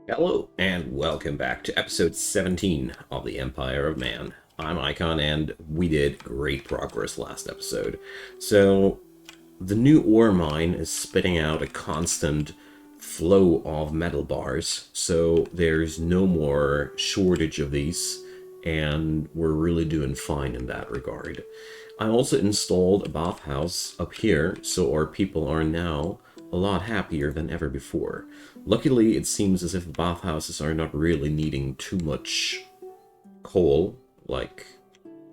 Hello, and welcome back to episode 17 of the Empire of Man. I'm Icon, and we did great progress last episode. So, the new ore mine is spitting out a constant flow of metal bars, so there's no more shortage of these, and we're really doing fine in that regard. I also installed a bathhouse up here, so our people are now a lot happier than ever before. Luckily, it seems as if bathhouses are not really needing too much coal, like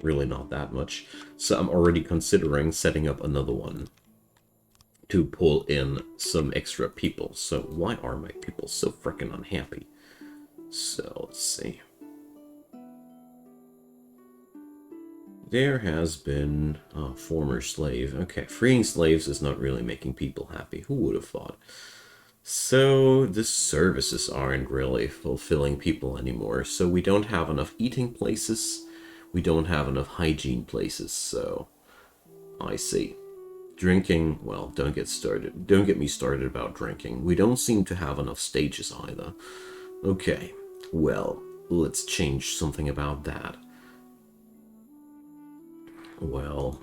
really not that much, so I'm already considering setting up another one to pull in some extra people. So why are my people so freaking unhappy? So let's see. There has been a former slave. Okay, freeing slaves is not really making people happy. Who would have thought? So the services aren't really fulfilling people anymore. So we don't have enough eating places. We don't have enough hygiene places. So I see. Drinking, well, don't get started. Don't get me started about drinking. We don't seem to have enough stages either. Okay, well, let's change something about that. Well,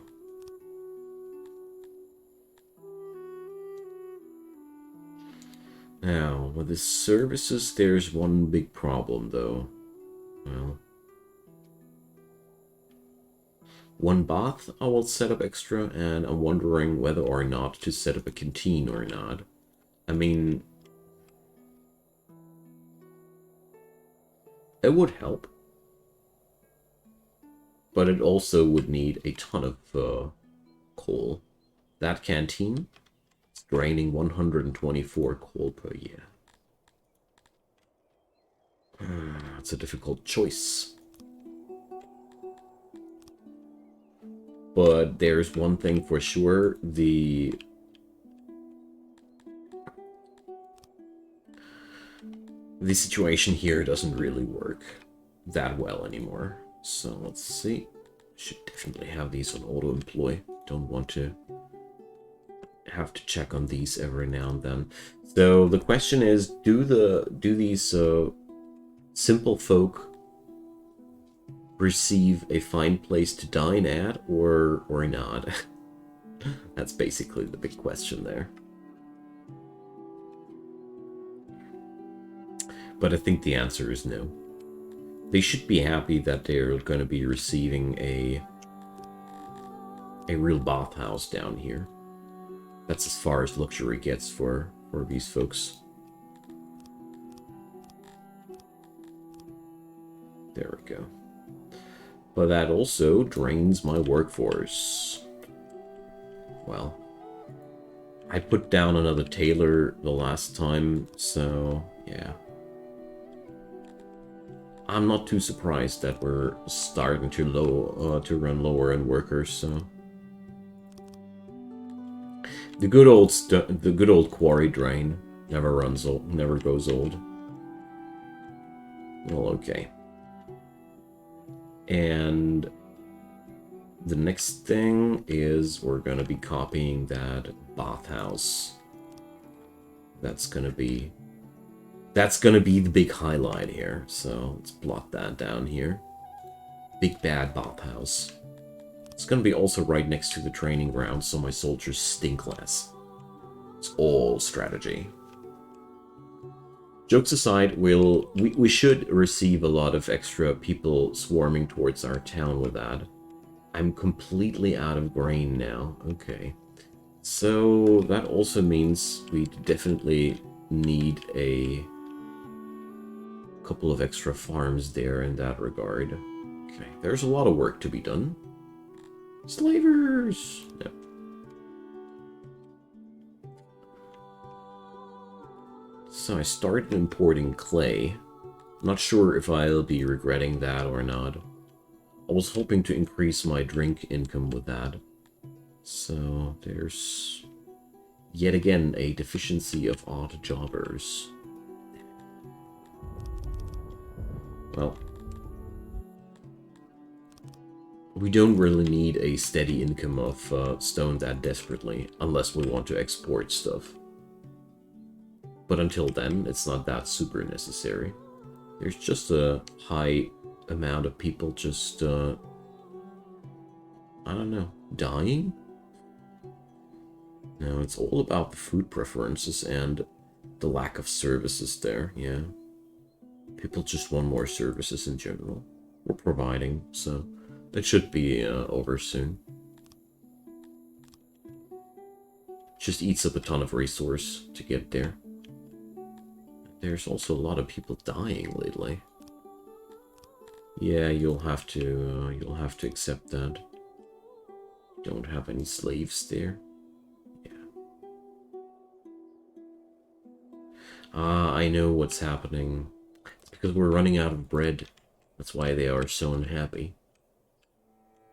now, with the services, there's one big problem, though. Well, one bath I will set up extra, and I'm wondering whether or not to set up a canteen or not. I mean, it would help, but it also would need a ton of coal. That canteen is draining 124 coal per year. It's a difficult choice. But there's one thing for sure, the situation here doesn't really work that well anymore. So let's see. Should definitely have these on auto employ. Don't want to have to check on these every now and then. So the question is, do these simple folk receive a fine place to dine at, or not? That's basically the big question there. But I think the answer is no. They should be happy that they're going to be receiving a real bathhouse down here. That's as far as luxury gets for these folks. There we go. But that also drains my workforce. Well, I put down another tailor the last time, so yeah. I'm not too surprised that we're starting to run lower in workers. So the good old quarry drain never runs old, never goes old. Well, okay. And the next thing is we're gonna be copying that bathhouse. That's gonna be the big highlight here. So let's blot that down here. Big bad bathhouse. It's gonna be also right next to the training ground, so my soldiers stink less. It's all strategy. Jokes aside, we should receive a lot of extra people swarming towards our town with that. I'm completely out of grain now. Okay. So that also means we definitely need a couple of extra farms there in that regard. Okay, there's a lot of work to be done. Slavers! No. So I started importing clay. Not sure if I'll be regretting that or not. I was hoping to increase my drink income with that. So there's yet again a deficiency of odd jobbers. Well, we don't really need a steady income of stone that desperately, unless we want to export stuff. But until then, it's not that super necessary. There's just a high amount of people just, I don't know, dying? No, it's all about the food preferences and the lack of services there, yeah. People just want more services in general. We're providing, so it should be over soon. Just eats up a ton of resource to get there. There's also a lot of people dying lately. Yeah, you'll have to accept that. Don't have any slaves there. Yeah. Ah, I know what's happening. It's because we're running out of bread. That's why they are so unhappy.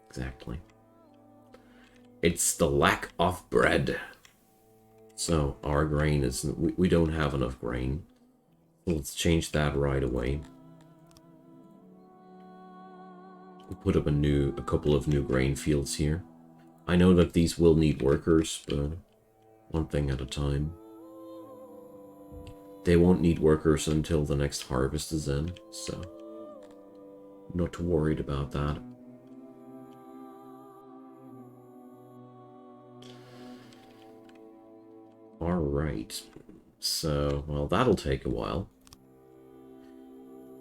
Exactly. It's the lack of bread. So, our grain is... We don't have enough grain. Let's change that right away. We'll put up a couple of new grain fields here. I know that these will need workers, but one thing at a time. They won't need workers until the next harvest is in, so not too worried about that. Alright, so, well, that'll take a while.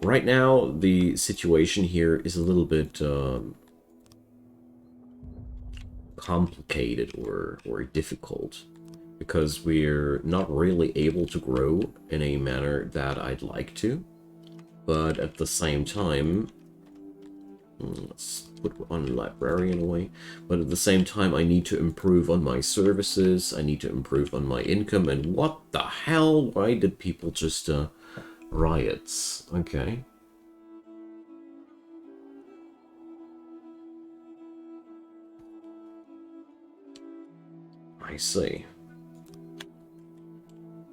Right now, the situation here is a little bit complicated or difficult, because we're not really able to grow in a manner that I'd like to, but at the same time, let's put one librarian away, but at the same time I need to improve on my services, I need to improve on my income, and what the hell, why did people just, riots, okay. I see.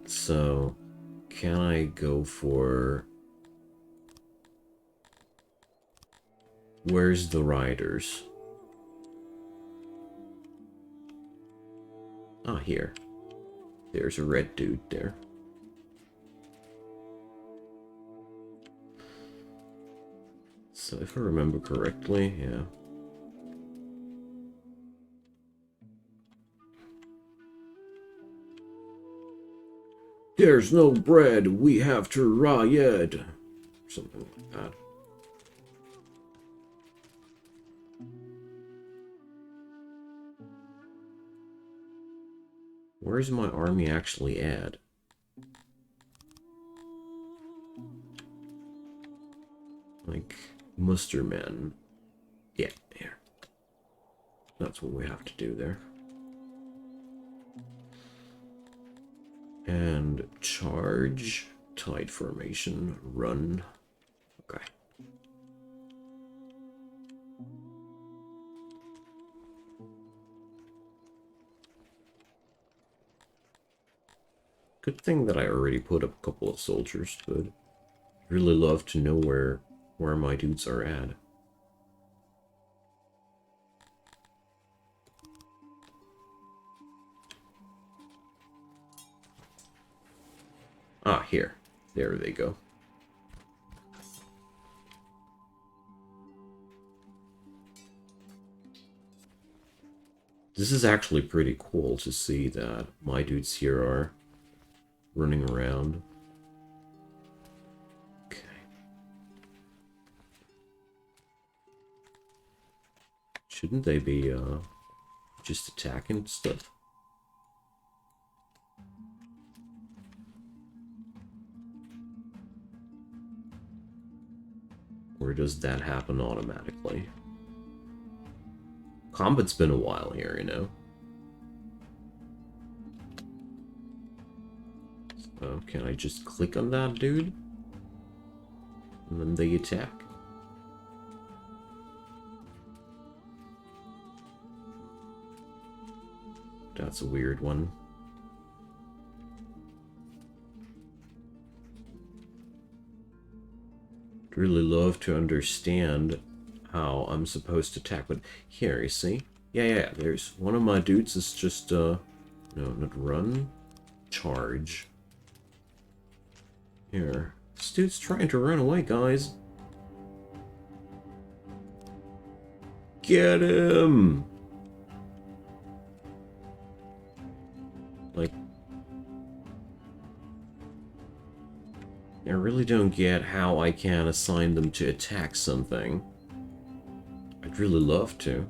So, can I go for... Where's the riders? Ah, here. There's a red dude there. So if I remember correctly, yeah. There's no bread, we have to riot. Something like that. Where's my army actually at? Like, mustermen. Yeah, here. That's what we have to do there. And charge, tide formation, run. Okay. Good thing that I already put up a couple of soldiers, but I'd really love to know where my dudes are at. Ah, here. There they go. This is actually pretty cool to see that my dudes here are running around. Okay. Shouldn't they be, just attacking stuff? Or does that happen automatically? Combat's been a while here, you know? So, can I just click on that dude? And then they attack? That's a weird one. I'd really love to understand how I'm supposed to attack, but here, you see? Yeah, there's one of my dudes is just, no, not run, charge. Here. This dude's trying to run away, guys. Get him! Like, I really don't get how I can assign them to attack something. I'd really love to.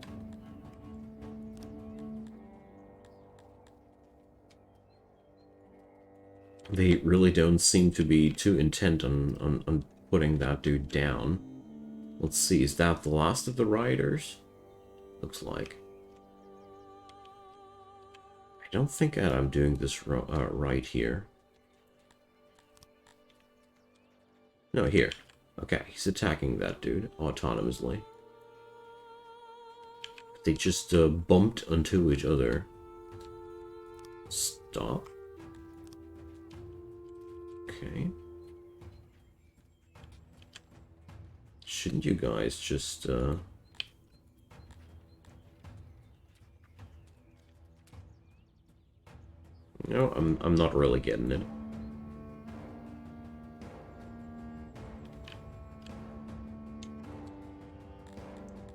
They really don't seem to be too intent on putting that dude down. Let's see, is that the last of the rioters? Looks like. I don't think I'm doing this right here. No, here. Okay, he's attacking that dude autonomously. They just bumped onto each other. Stop. Okay. Shouldn't you guys just No, I'm not really getting it.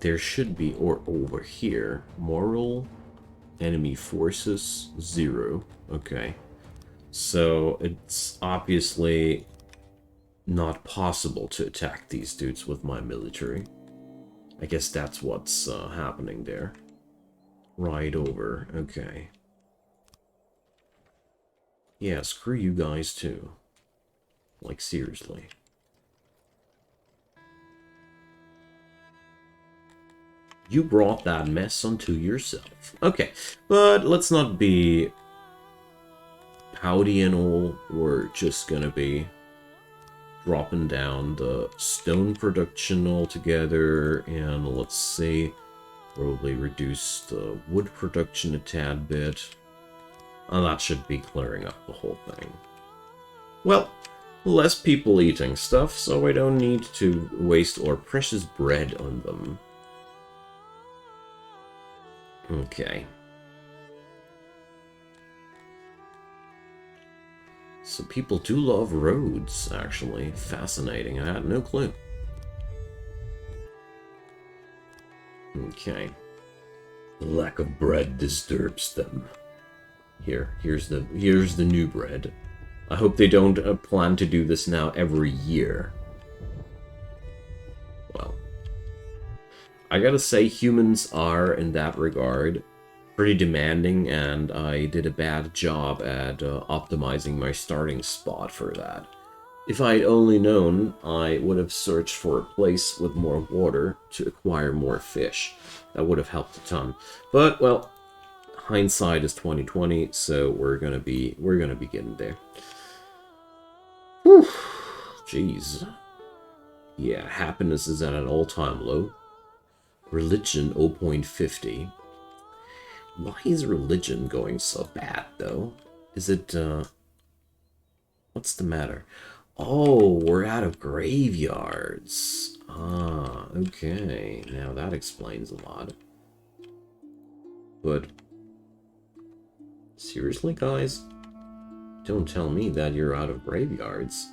There should be, or over here, moral enemy forces 0. Okay. So it's obviously not possible to attack these dudes with my military. I guess that's what's happening there. Right over. Okay. Yeah, screw you guys too. Like, seriously. You brought that mess onto yourself. Okay, but let's not be pouty and all. We're just gonna be dropping down the stone production altogether, and let's see, probably reduce the wood production a tad bit. And that should be clearing up the whole thing. Well, less people eating stuff, so I don't need to waste our precious bread on them. Okay. So people do love roads, actually. Fascinating. I had no clue. Okay. The lack of bread disturbs them. Here's the new bread. I hope they don't plan to do this now every year. Well, I gotta say, humans are, in that regard, pretty demanding, and I did a bad job at optimizing my starting spot for that. If I'd only known, I would have searched for a place with more water to acquire more fish. That would have helped a ton. But, well, hindsight is 2020, so we're gonna be getting there. Whew. Jeez. Yeah, happiness is at an all-time low. Religion 0.50. Why is religion going so bad, though? Is it, what's the matter? Oh, we're out of graveyards. Ah, okay. Now that explains a lot. But, seriously, guys? Don't tell me that you're out of graveyards.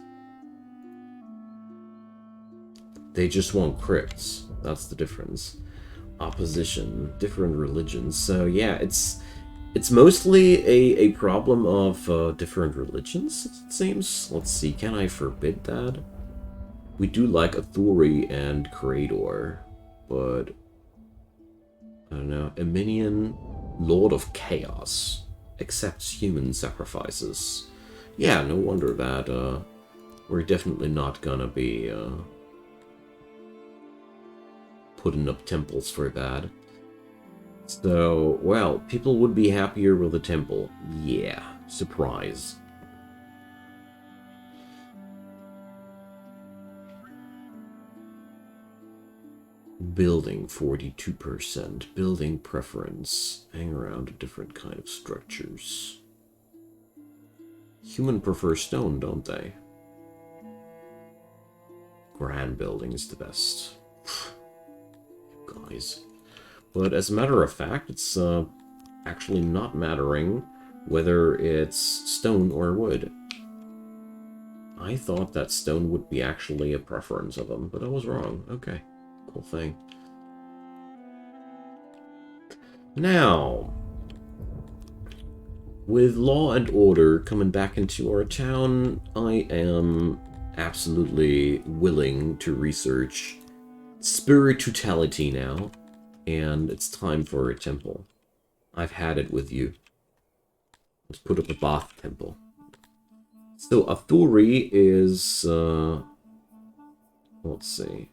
They just want crypts. That's the difference. Opposition, different religions. So yeah, it's mostly a problem of different religions, it seems. Let's see, can I forbid that? We do like authority and creator, but I don't know. A minion, Lord of Chaos, accepts human sacrifices. Yeah, no wonder that we're definitely not gonna be putting up temples for that. So, well, people would be happier with a temple. Yeah, surprise. Building 42%. Building preference. Hang around a different kind of structures. Human prefer stone, don't they? Grand building is the best. Guys. But as a matter of fact, it's actually not mattering whether it's stone or wood. I thought that stone would be actually a preference of them, but I was wrong. Okay, cool thing. Now, with law and order coming back into our town, I am absolutely willing to research spirituality now, and it's time for a temple. I've had it with you. Let's put up a bath temple. So Athuri is, let's see.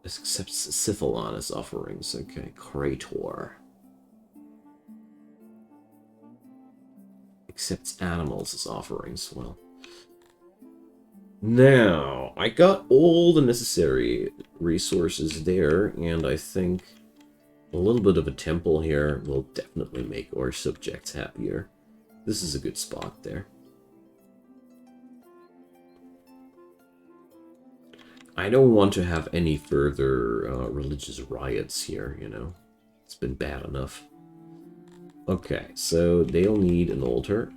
This accepts Siphalon as offerings. Okay, Krator. Accepts animals as offerings. Well. Now, I got all the necessary resources there, and I think a little bit of a temple here will definitely make our subjects happier. This is a good spot there. I don't want to have any further religious riots here, you know. It's been bad enough. Okay, so they'll need an altar.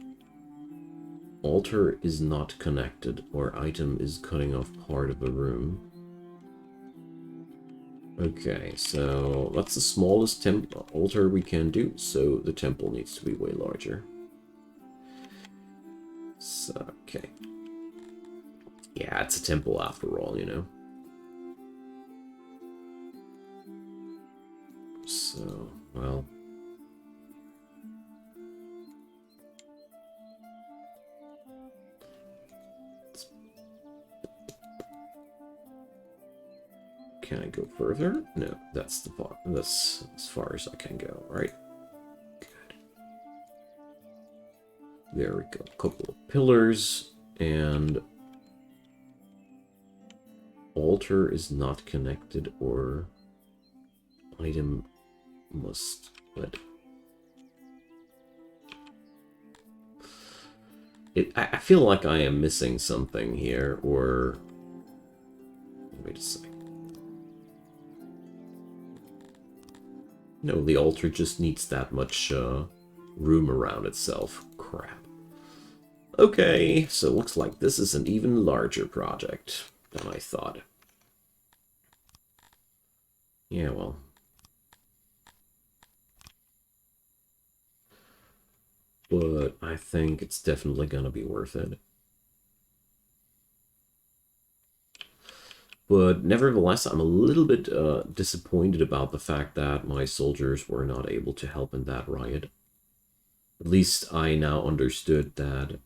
Altar is not connected, or item is cutting off part of a room. Okay, so that's the smallest altar we can do, so the temple needs to be way larger. So, okay. Yeah, it's a temple after all, you know. So, well... Can I go further? No, that's as far as I can go, right? Good. There we go. A couple of pillars, and altar is not connected, or item must, but I feel like I am missing something here, or wait a second. No, the altar just needs that much room around itself. Crap. Okay, so it looks like this is an even larger project than I thought. Yeah, well. But I think it's definitely gonna be worth it. But nevertheless, I'm a little bit disappointed about the fact that my soldiers were not able to help in that riot. At least I now understood that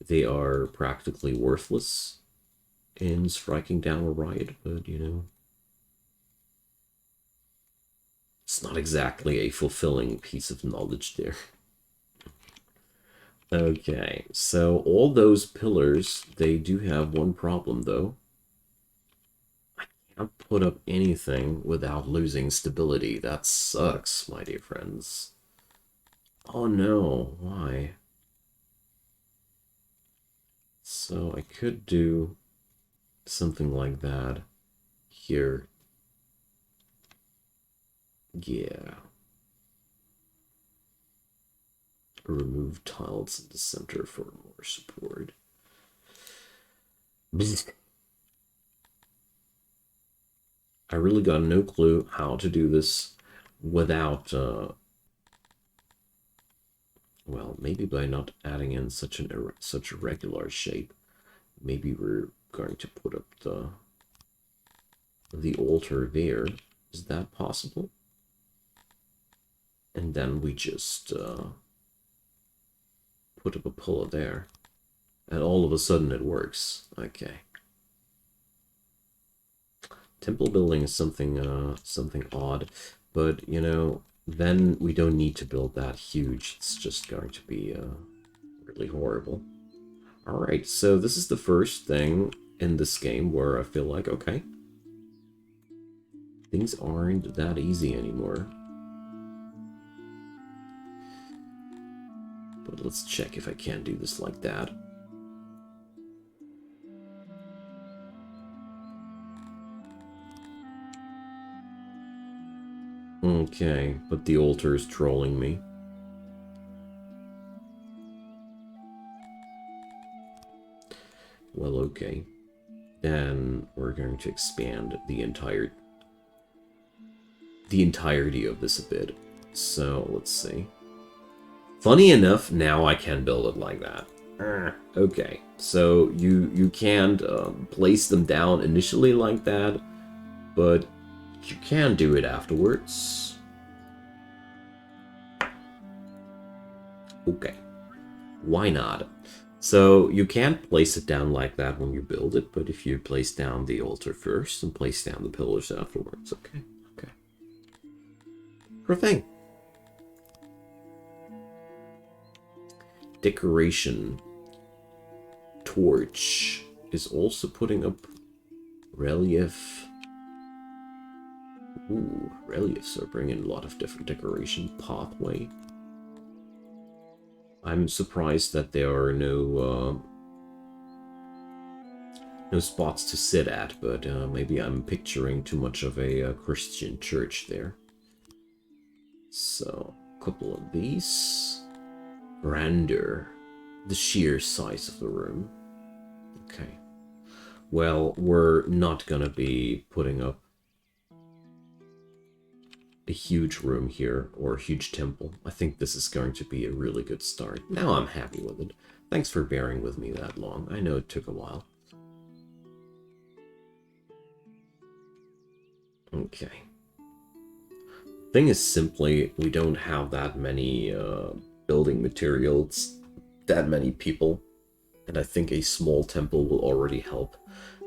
they are practically worthless in striking down a riot, but, you know, it's not exactly a fulfilling piece of knowledge there. Okay, so all those pillars, they do have one problem, though. I can't put up anything without losing stability. That sucks, my dear friends. Oh no, why? So I could do something like that here. Yeah. Remove tiles in the center for more support. I really got no clue how to do this without, well, maybe by not adding in such a regular shape. Maybe we're going to put up the altar there. Is that possible? And then we just put up a pillar there. And all of a sudden it works. Okay. Temple building is something something odd, but you know, then we don't need to build that huge. It's just going to be really horrible. All right, so this is the first thing in this game where I feel like, okay, things aren't that easy anymore. But let's check if I can do this like that. Okay, but the altar is trolling me. Well, okay. Then we're going to expand the entirety of this a bit. So, let's see. Funny enough, now I can build it like that. Okay, so you can't place them down initially like that, but you can do it afterwards. Okay, why not? So you can't place it down like that when you build it, but if you place down the altar first and place down the pillars afterwards, okay, okay. Sure thing. Decoration. Torch is also putting up relief. Ooh, reliefs are bringing a lot of different decoration. Pathway. I'm surprised that there are no spots to sit at, but maybe I'm picturing too much of a Christian church there. So, a couple of these. Grandeur. The sheer size of the room. Okay. Well, we're not gonna be putting up a huge room here, or a huge temple. I think this is going to be a really good start. Now I'm happy with it. Thanks for bearing with me that long. I know it took a while. Okay. Thing is simply, we don't have that many building materials, that many people, and I think a small temple will already help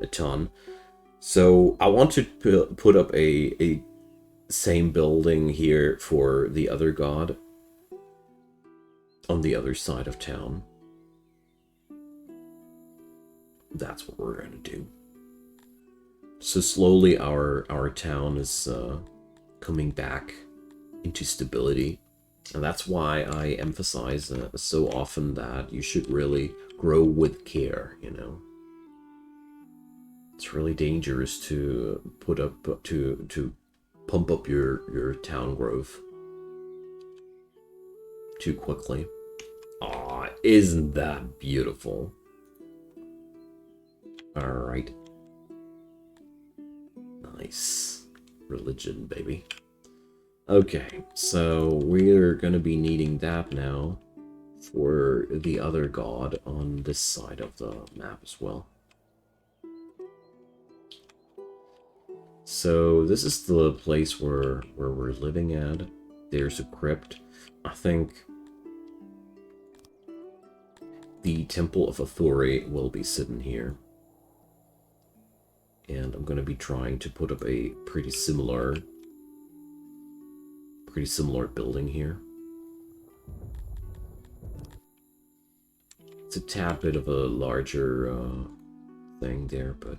a ton. So I want to put up a same building here for the other god on the other side of town. That's what we're going to do. So slowly our town is coming back into stability. And that's why I emphasize so often that you should really grow with care, you know. It's really dangerous to put up to pump up your town growth too quickly. Aw, isn't that beautiful? Alright. Nice. Religion, baby. Okay, so we're gonna be needing that now for the other god on this side of the map as well. So this is the place where we're living at. There's a crypt. I think the Temple of Authority will be sitting here. And I'm going to be trying to put up a pretty similar building here. It's a tad bit of a larger thing there, but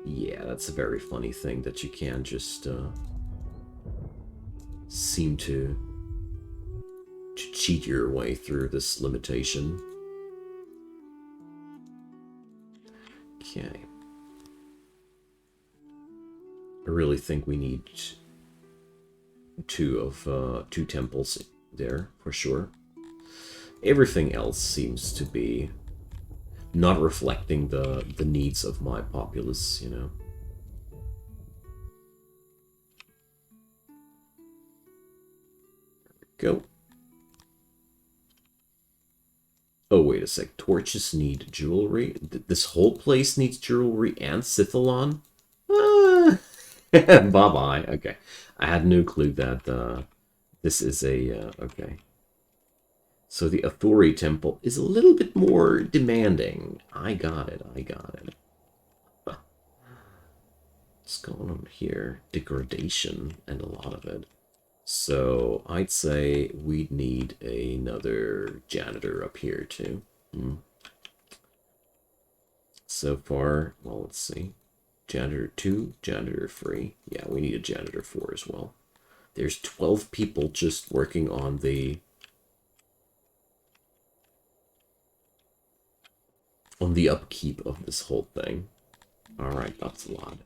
yeah, that's a very funny thing that you can just seem to cheat your way through this limitation. Okay. I really think we need two temples there for sure. Everything else seems to be not reflecting the needs of my populace, you know. There we go. Oh, wait a sec. Torches need jewelry? This whole place needs jewelry and Sithalon? Bye-bye. Okay. I had no clue that this is a... okay. So the Authority Temple is a little bit more demanding. I got it. I got it. What's going on here? Degradation, and a lot of it. So I'd say we'd need another janitor up here too. So far, well, let's see. Janitor 2, janitor 3. Yeah, we need a janitor 4 as well. There's 12 people just working on the upkeep of this whole thing. Alright, that's a lot.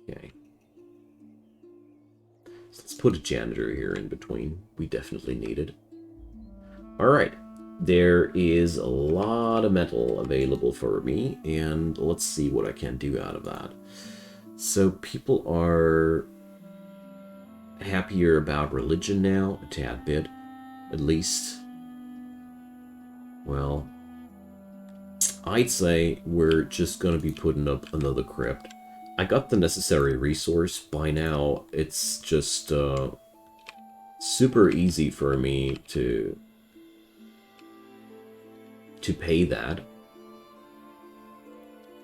Okay. So let's put a janitor here in between. We definitely need it. Alright, there is a lot of metal available for me, and let's see what I can do out of that. So people are happier about religion now, a tad bit, at least. Well, I'd say we're just gonna be putting up another crypt. I got the necessary resource. By now, it's just super easy for me to pay that.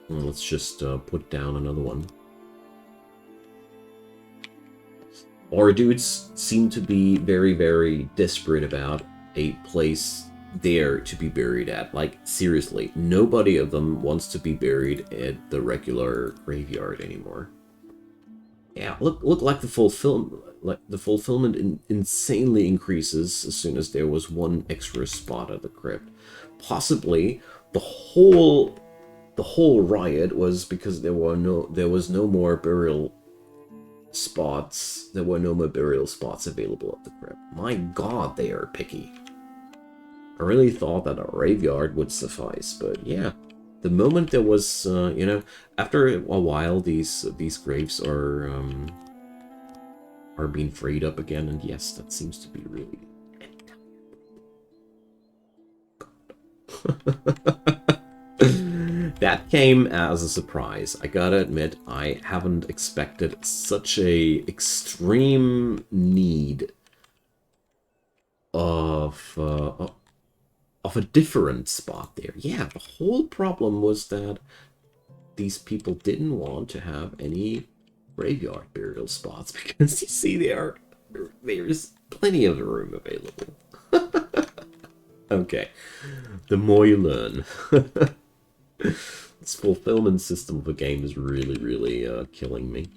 And let's just put down another one. Our dudes seem to be very, very desperate about a place there to be buried at. Like, seriously, nobody of them wants to be buried at the regular graveyard anymore. Yeah, look like the fulfillment insanely increases as soon as there was one extra spot at the crypt. Possibly the whole riot was because there was no more burial spots. There were no more burial spots available at the crypt. My God, they are picky. I really thought that a graveyard would suffice, but yeah. The moment there was, you know, after a while, these graves are being freed up again, and yes, that seems to be really. That came as a surprise. I gotta admit, I haven't expected such a extreme need of a different spot there. Yeah, the whole problem was that these people didn't want to have any graveyard burial spots because you see there's plenty of room available. Okay, the more you learn. This fulfillment system of a game is really killing me.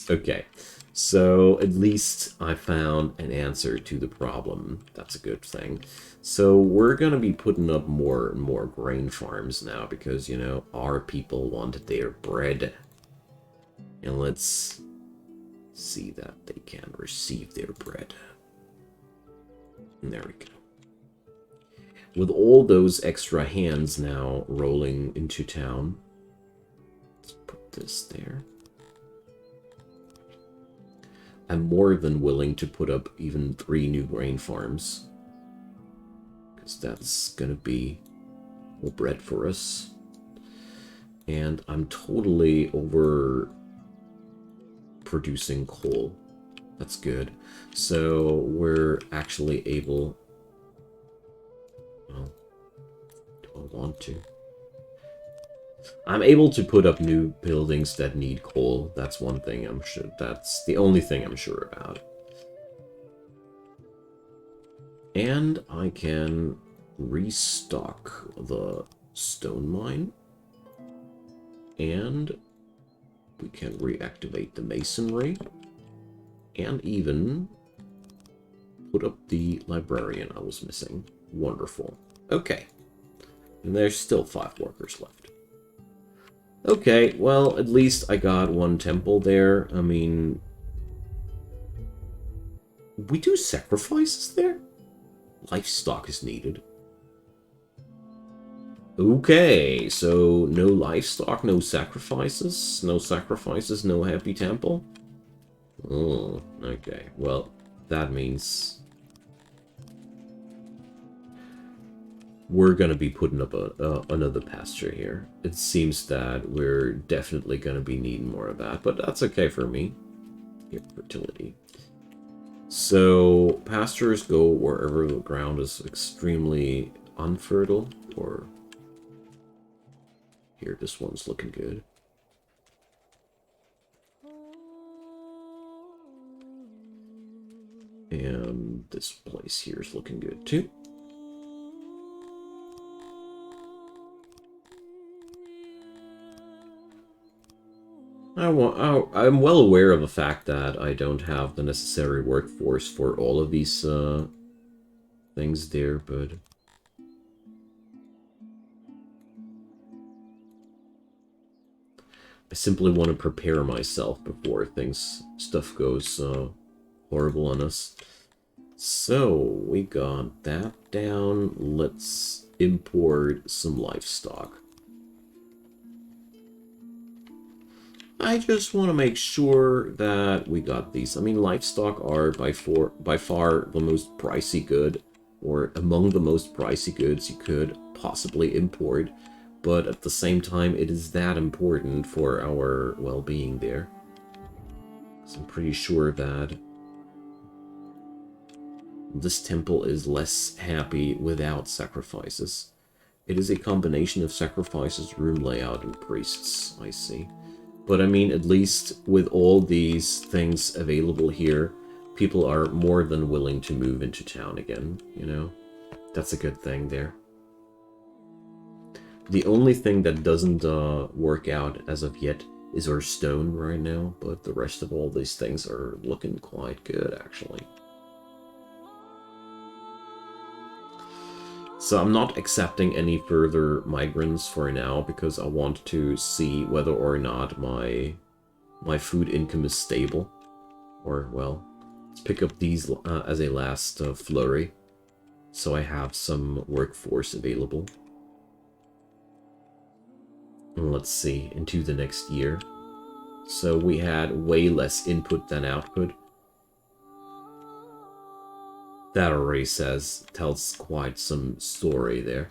Okay, so at least I found an answer to the problem. That's a good thing. So we're going to be putting up more and more grain farms now because, you know, our people wanted their bread. And let's see that they can receive their bread. And there we go. With all those extra hands now rolling into town, let's put this there. I'm more than willing to put up even 3 new grain farms, because that's gonna be more bread for us. And I'm totally over producing coal. That's good. So we're actually able. Well, do I want to? I'm able to put up new buildings that need coal. That's one thing I'm sure. That's the only thing I'm sure about. And I can restock the stone mine. And we can reactivate the masonry. And even put up the librarian I was missing. Wonderful. Okay. And there's still 5 workers left. Okay, well, at least I got 1 temple there. I mean, we do sacrifices there? Livestock is needed. Okay, so no livestock, no sacrifices. No sacrifices, no happy temple. Oh, okay. Well, that means we're going to be putting up another pasture here. It seems that we're definitely going to be needing more of that, but that's okay for me. Here, fertility. So, pastures go wherever the ground is extremely unfertile, or... Here, this one's looking good. And this place here is looking good, too. I'm well aware of the fact that I don't have the necessary workforce for all of these things there, but I simply want to prepare myself before stuff goes horrible on us. So, we got that down. Let's import some livestock. I just want to make sure that we got these. I mean, livestock are by far the most pricey good, or among the most pricey goods you could possibly import. But at the same time, it is that important for our well-being there. So I'm pretty sure that this temple is less happy without sacrifices. It is a combination of sacrifices, room layout, and priests, I see. But I mean, at least with all these things available here, people are more than willing to move into town again, you know? That's a good thing there. The only thing that doesn't work out as of yet is our stone right now, but the rest of all these things are looking quite good, actually. So I'm not accepting any further migrants for now, because I want to see whether or not my food income is stable. Or, well, let's pick up these as a last flurry, so I have some workforce available. And let's see, into the next year. So we had way less input than output. That already tells quite some story there.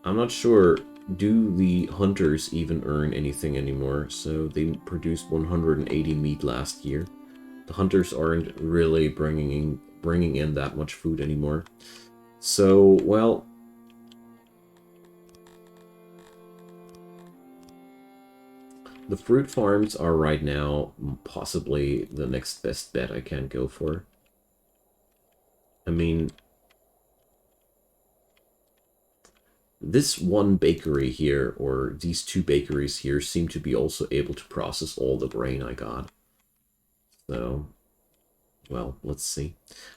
I'm not sure, do the hunters even earn anything anymore? So they produced 180 meat last year. The hunters aren't really bringing in that much food anymore. So, well, the fruit farms are right now possibly the next best bet I can go for. I mean, this one bakery here, or these two bakeries here, seem to be also able to process all the grain I got. So, well, let's see.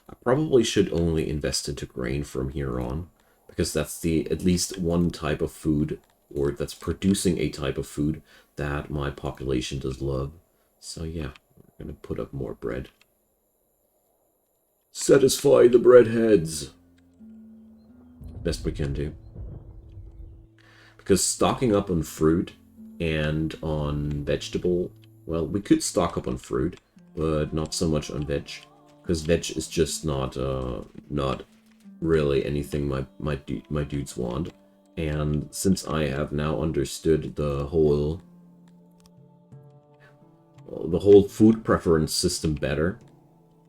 I probably should only invest into grain from here on, because that's at least one type of food, or that's producing a type of food that my population does love. So yeah, we're gonna put up more bread. Satisfy the breadheads. Best we can do. Because stocking up on fruit and on vegetable, well, we could stock up on fruit, but not so much on veg, because veg is just not really anything my dudes want. And since I have now understood the whole food preference system better,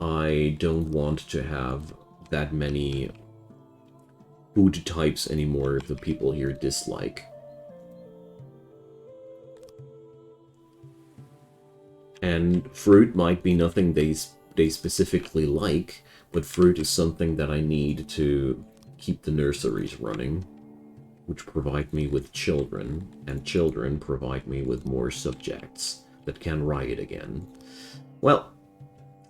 I don't want to have that many food types anymore the people here dislike. And fruit might be nothing they specifically like, but fruit is something that I need to keep the nurseries running, which provide me with children, and children provide me with more subjects that can riot again. Well,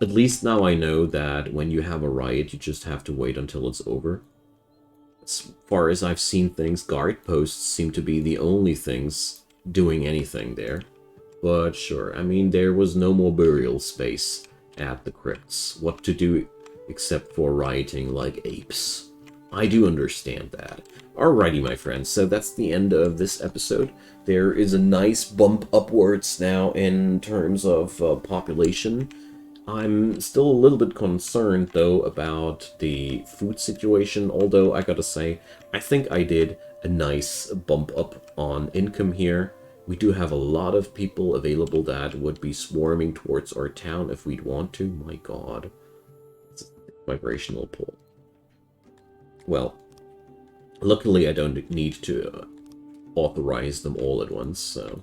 at least now I know that when you have a riot, you just have to wait until it's over. As far as I've seen things, guard posts seem to be the only things doing anything there. But sure, I mean, there was no more burial space at the crypts. What to do except for rioting like apes. I do understand that. Alrighty, my friends, so that's the end of this episode. There is a nice bump upwards now in terms of population. I'm still a little bit concerned, though, about the food situation, although I gotta say, I think I did a nice bump up on income here. We do have a lot of people available that would be swarming towards our town if we'd want to. My god. It's a vibrational pull. Well, luckily I don't need to authorize them all at once, so...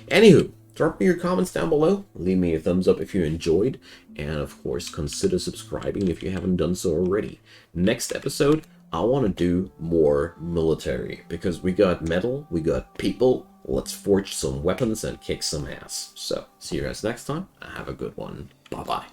Anywho, drop me your comments down below, leave me a thumbs up if you enjoyed, and of course consider subscribing if you haven't done so already. Next episode, I want to do more military, because we got metal, we got people, let's forge some weapons and kick some ass. So, see you guys next time, have a good one, bye bye.